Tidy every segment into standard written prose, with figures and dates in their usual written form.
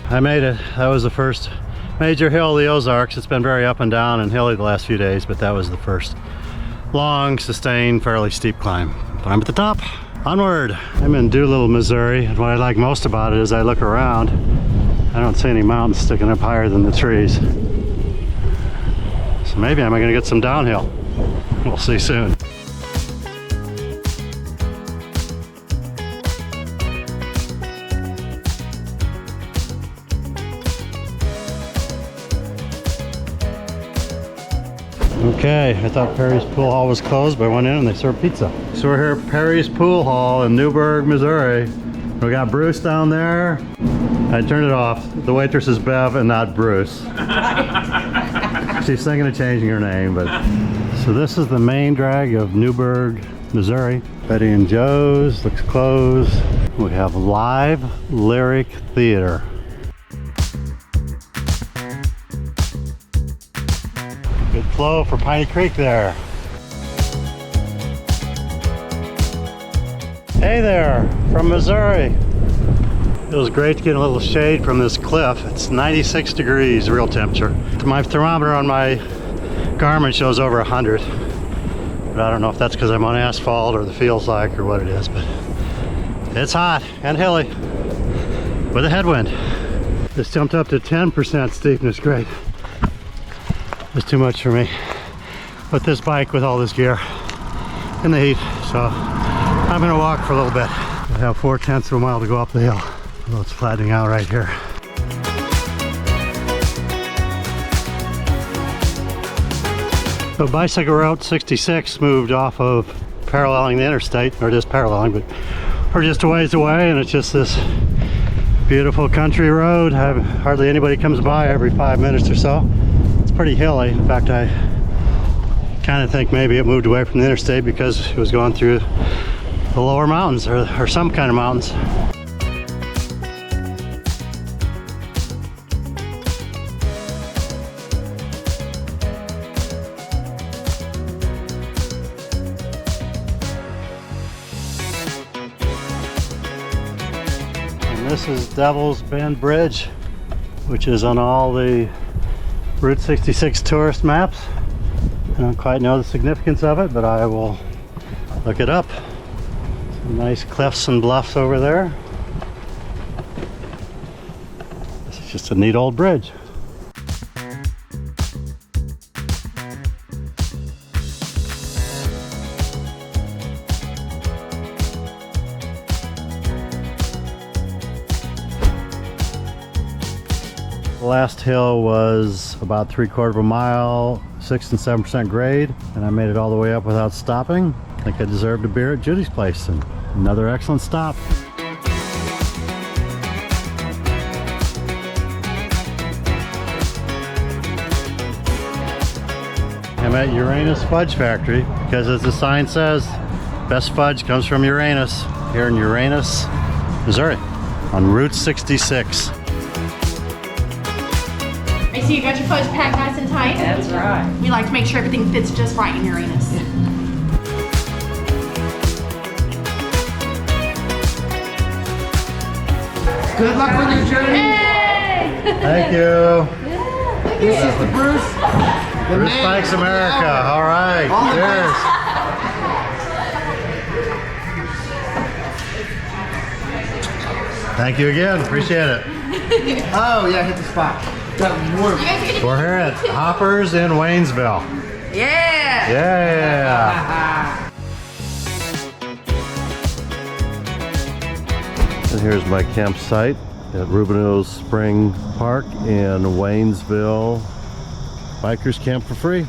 I made it. That was the first major hill of the Ozarks. It's been very up and down and hilly the last few days, but that was the first long, sustained, fairly steep climb. But I'm at the top. Onward! I'm in Doolittle, Missouri, and what I like most about it is I look around. I don't see any mountains sticking up higher than the trees. So maybe I'm gonna get some downhill. We'll see soon. Okay, I thought Perry's Pool Hall was closed, but I went in and they served pizza. So we're here at Perry's Pool Hall in Newburg, Missouri. We got Bruce down there. I turned it off. The waitress is Bev and not Bruce. She's thinking of changing her name, but... So this is the main drag of Newburg, Missouri. Betty and Joe's looks closed. We have live lyric theater. Good flow for Piney Creek there. Hey there, from Missouri. It was great to get a little shade from this cliff. It's 96 degrees real temperature. My thermometer on my Garmin shows over 100. But I don't know if that's because I'm on asphalt or the feels like or what it is, but it's hot and hilly with a headwind. This jumped up to 10% steepness grade. It's too much for me with this bike with all this gear in the heat, so I'm gonna walk for a little bit. I have 4/10 of a mile to go up the hill, although it's flattening out right here. So bicycle route 66 moved off of paralleling the interstate, or just paralleling, but we're just a ways away, and it's just this beautiful country road. Hardly anybody comes by every 5 minutes or so. Pretty hilly. In fact, I kind of think maybe it moved away from the interstate because it was going through the lower mountains or some kind of mountains. And this is Devil's Bend Bridge, which is on all the Route 66 tourist maps. I don't quite know the significance of it, but I will look it up. Some nice cliffs and bluffs over there. This is just a neat old bridge. The last hill was about 3/4 of a mile, 6 and 7% grade, and I made it all the way up without stopping. I think I deserved a beer at Judy's place, and another excellent stop. I'm at Uranus Fudge Factory because, as the sign says, best fudge comes from Uranus, here in Uranus, Missouri, on Route 66. I see you got your fudge packed nice and tight. That's right. We like to make sure everything fits just right in Uranus. Good luck with your journey. Hey! Thank you. This is the Bruce. The Bruce Bikes America. All right. All the Cheers. Thank you again. Appreciate it. Oh, yeah, hit the spot. We're here at Hoppers in Waynesville. Yeah! Yeah! And here's my campsite at Rubino's Spring Park in Waynesville. Bikers camp for free.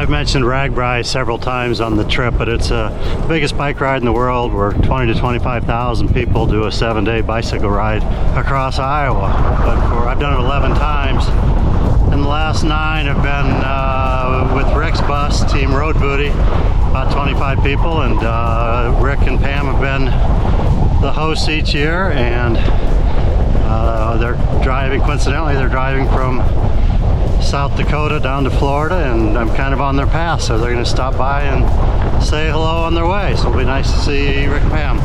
I've mentioned RAGBRAI several times on the trip, but it's the biggest bike ride in the world where 20 to 25,000 people do a 7-day bicycle ride across Iowa. But I've done it 11 times, and the last 9 have been with Rick's bus, Team Road Booty, about 25 people, and Rick and Pam have been the hosts each year, and they're driving, coincidentally, they're driving from South Dakota down to Florida, and I'm kind of on their path, so they're going to stop by and say hello on their way. So it'll be nice to see Rick and Pam.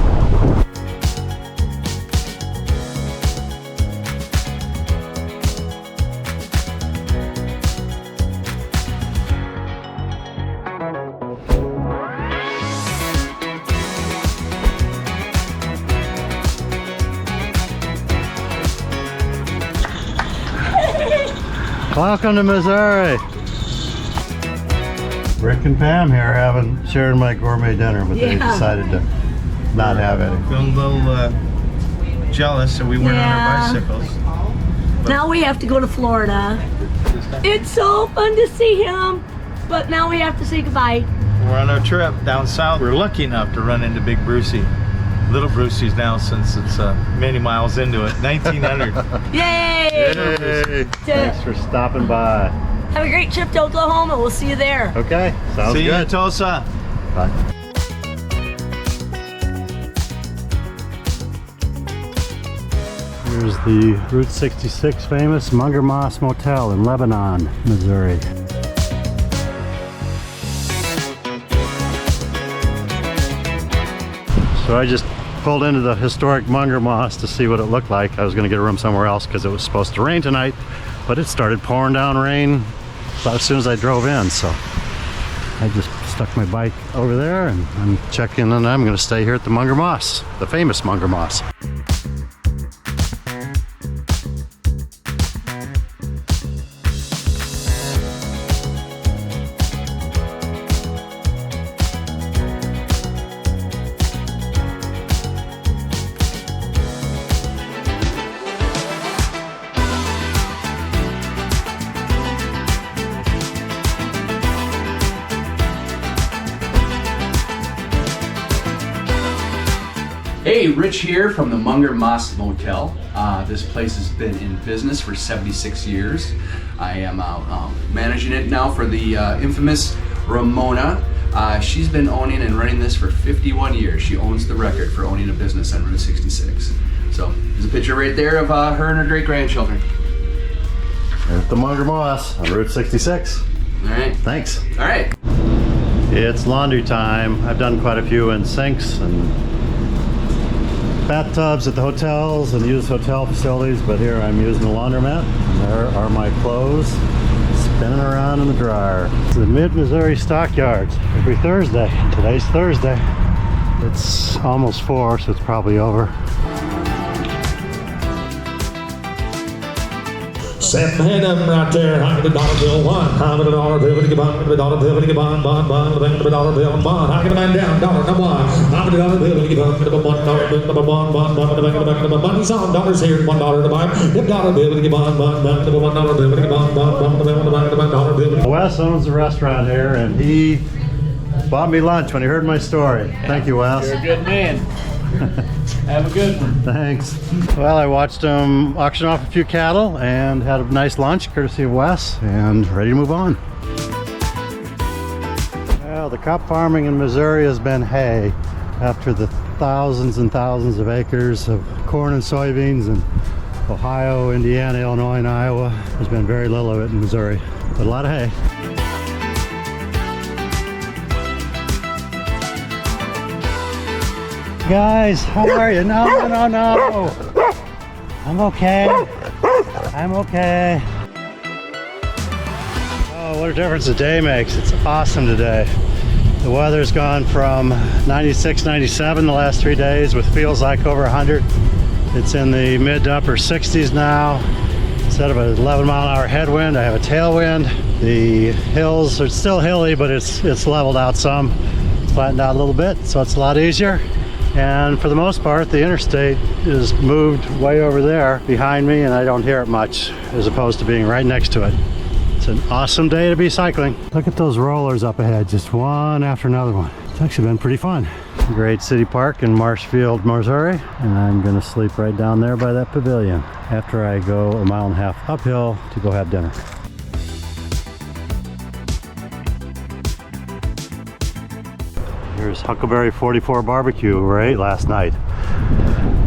Welcome to Missouri. Rick and Pam here sharing my gourmet dinner, but they decided to not have any. Feeling a little jealous, so we weren't on our bicycles. Now we have to go to Florida. It's so fun to see him, but now we have to say goodbye. We're on our trip down south. We're lucky enough to run into Big Brucey. Little Brucey's now, since it's many miles into it. 1900. Yay! Yay! Thanks for stopping by. Have a great trip to Oklahoma. We'll see you there. Okay, sounds See you in good. Tulsa. Bye. Here's the Route 66 famous Munger Motel in Lebanon, Missouri. So I just pulled into the historic Munger Moss to see what it looked like. I was going to get a room somewhere else because it was supposed to rain tonight, but it started pouring down rain about as soon as I drove in, so I just stuck my bike over there and I'm checking, and I'm going to stay here at the Munger Moss, the famous Munger Moss. Hey, Rich here from the Munger Moss Motel. This place has been in business for 76 years. I am managing it now for the infamous Ramona. She's been owning and running this for 51 years. She owns the record for owning a business on Route 66. So there's a picture right there of her and her great-grandchildren. At the Munger Moss on Route 66. All right. Thanks. All right. It's laundry time. I've done quite a few in sinks and bathtubs at the hotels and used hotel facilities, but here I'm using the laundromat, and there are my clothes spinning around in the dryer. It's the Missouri Stockyards every Thursday. Today's Thursday. It's almost 4, so it's probably over. Set my head up right there, $100 bill, $100 bill, $100 bill, $100 bill, bond. I get a man down, dollar number one, $100 bill, $1 money's on, dollars here, $1 to buy, $1 bill, Wes owns the restaurant here, and he bought me lunch when he heard my story. Thank you, Wes. You're a good man. Have a good one. Thanks. Well, I watched him auction off a few cattle and had a nice lunch courtesy of Wes, and ready to move on. Well, the crop farming in Missouri has been hay after the thousands and thousands of acres of corn and soybeans in Ohio, Indiana, Illinois, and Iowa. There's been very little of it in Missouri, but a lot of hay. Guys, how are you? No. I'm okay. I'm okay. Oh, what a difference a day makes. It's awesome today. The weather's gone from 96, 97 the last 3 days with feels like over 100. It's in the mid to upper 60s now. Instead of an 11-mile-an-hour headwind, I have a tailwind. The hills are still hilly, but it's leveled out some. It's flattened out a little bit, so it's a lot easier. And for the most part, the interstate is moved way over there behind me, and I don't hear it much as opposed to being right next to it. It's an awesome day to be cycling. Look at those rollers up ahead, just one after another one. It's actually been pretty fun. Great city park in Marshfield, Missouri, and I'm gonna sleep right down there by that pavilion after I go a mile and a half uphill to go have dinner. Here's Huckleberry 44 barbecue we ate last night.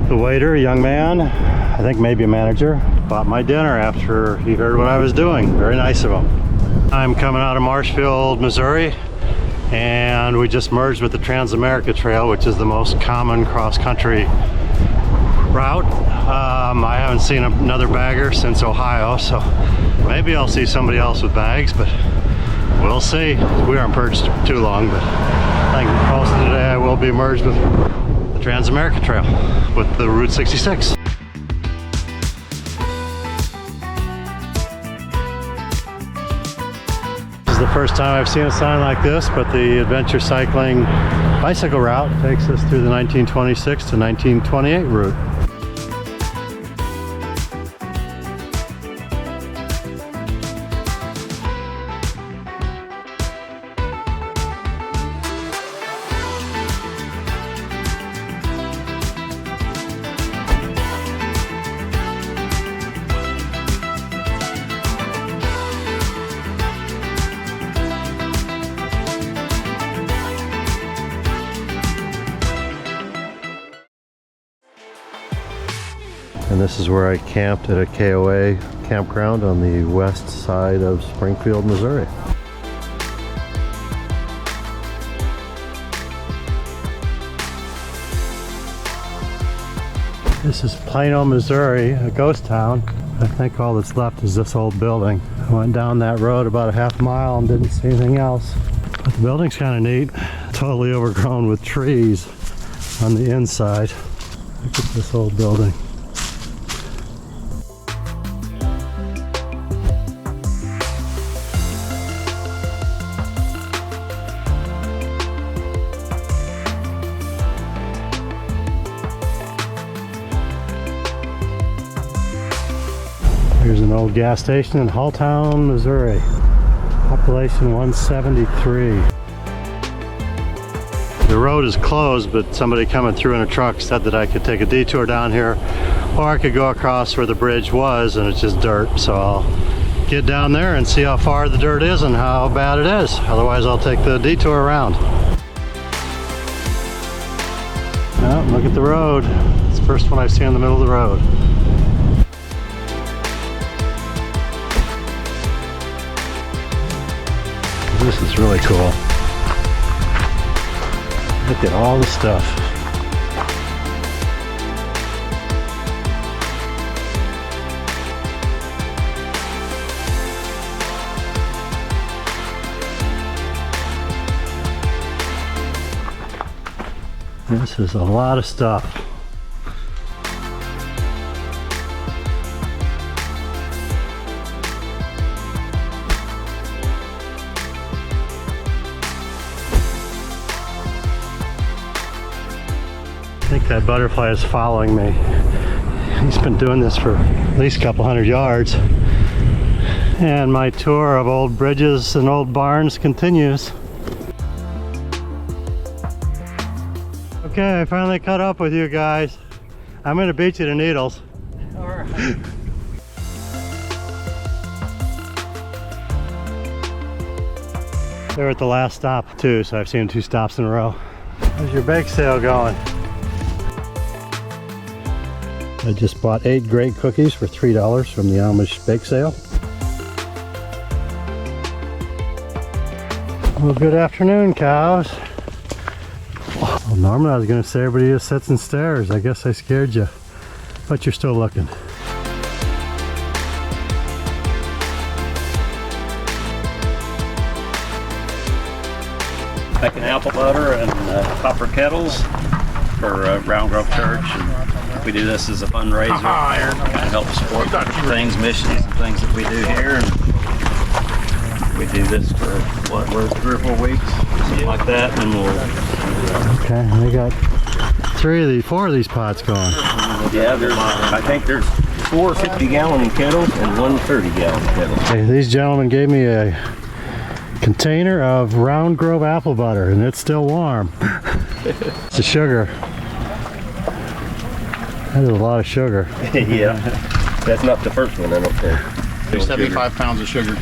The waiter, a young man, I think maybe a manager, bought my dinner after he heard what I was doing. Very nice of him. I'm coming out of Marshfield, Missouri, and we just merged with the Trans-America Trail, which is the most common cross-country route. I haven't seen another bagger since Ohio, so maybe I'll see somebody else with bags, but we'll see. We aren't perched too long, but I think most of the day I will be merged with the Trans-America Trail with the Route 66. This is the first time I've seen a sign like this, but the adventure cycling bicycle route takes us through the 1926 to 1928 route. And this is where I camped at a KOA campground on the west side of Springfield, Missouri. This is Plano, Missouri, a ghost town. I think all that's left is this old building. I went down that road about a half mile and didn't see anything else. But the building's kind of neat. Totally overgrown with trees on the inside. Look at this old building. Here's an old gas station in Halltown, Missouri. Population 173. The road is closed, but somebody coming through in a truck said that I could take a detour down here, or I could go across where the bridge was, and it's just dirt. So I'll get down there and see how far the dirt is and how bad it is. Otherwise, I'll take the detour around. Oh, look at the road. It's the first one I've seen in the middle of the road. This is really cool. Look at all the stuff. This is a lot of stuff. I think that butterfly is following me. He's been doing this for at least a couple hundred yards. And my tour of old bridges and old barns continues. Okay, I finally caught up with you guys. I'm gonna beat you to Needles. All right. They're at the last stop too, so I've seen 2 stops in a row. How's your bake sale going? I just bought 8 great cookies for $3 from the Amish Bake sale. Well, good afternoon, cows. Well, normally I was going to say everybody just sits and stares. I guess I scared you, but you're still looking. Making apple butter and copper kettles for Brown Grove Church. And we do this as a fundraiser, kind of help support things, missions and things that we do here. And we do this for, what, 3 or 4 weeks, something like that, and we'll... Okay, we got 4 of these pots going. Yeah, I think there's 4 50-gallon kettles and 1 30-gallon kettle. Okay, these gentlemen gave me a container of Round Grove apple butter, and it's still warm. It's the sugar. That is a lot of sugar. Yeah, that's not the first one, I don't think. 75 pounds of sugar.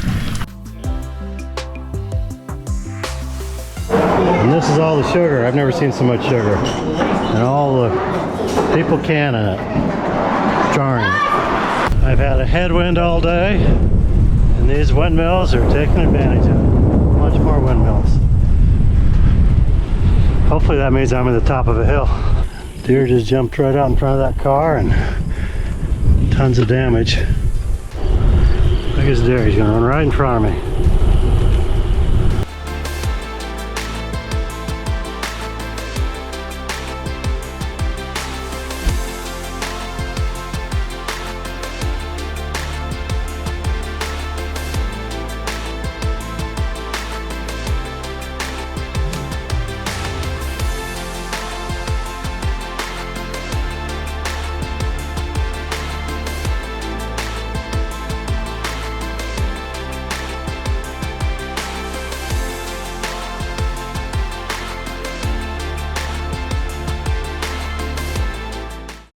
And this is all the sugar. I've never seen so much sugar. And all the people canning it. Jarring it. I've had a headwind all day, and these windmills are taking advantage of it. Much more windmills. Hopefully that means I'm at the top of a hill. Deer just jumped right out in front of that car, and tons of damage. Look at this deer, he's gonna run right in front of me.